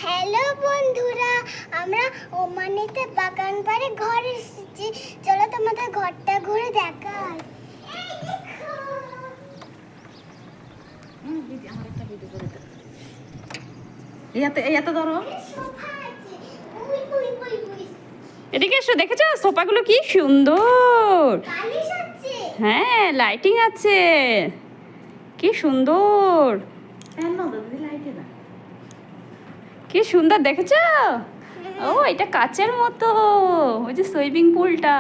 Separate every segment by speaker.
Speaker 1: Hello বন্ধুরা, আমরা ওমানিতে বাগান বাড়ি ঘর এসেছি। চলো তোমাদের ঘরটা ঘুরে দেখাই। এই দেখো,
Speaker 2: আমার একটা ভিডিও করে দাও। এই এত ধরো।
Speaker 1: সোফা আছে। We we we we.
Speaker 2: এদিকে এসো, দেখেছো সোফাগুলো কি সুন্দর।
Speaker 1: বালিশ আছে।
Speaker 2: হ্যাঁ, লাইটিং আছে, কি সুন্দর। কি সুন্দর দেখেছো? ও এটা কাচের মতো, ওই যে সুইমিং পুলটা।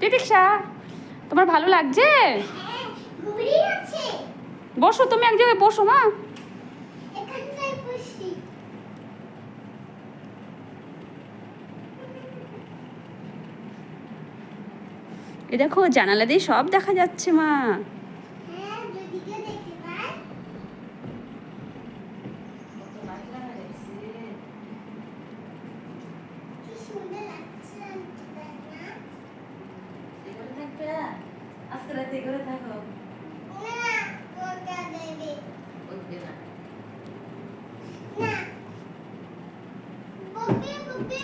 Speaker 2: তিতিক্ষা, তোমার ভালো লাগছে?
Speaker 1: হ্যাঁ, ঘুড়ি আছে।
Speaker 2: বসো, তুমি এক জায়গায় বসো মা।
Speaker 1: এখানটায় বসি।
Speaker 2: এ দেখো, জানালা দিয়ে সব দেখা যাচ্ছে মা।
Speaker 1: হ্যাঁ, দুদিকে দেখতে পাই। কি সুন্দর লাগছে না?
Speaker 2: আজকে রাতে করে থাকো।
Speaker 1: না, ওটা দেবে। না। বকবে বকবে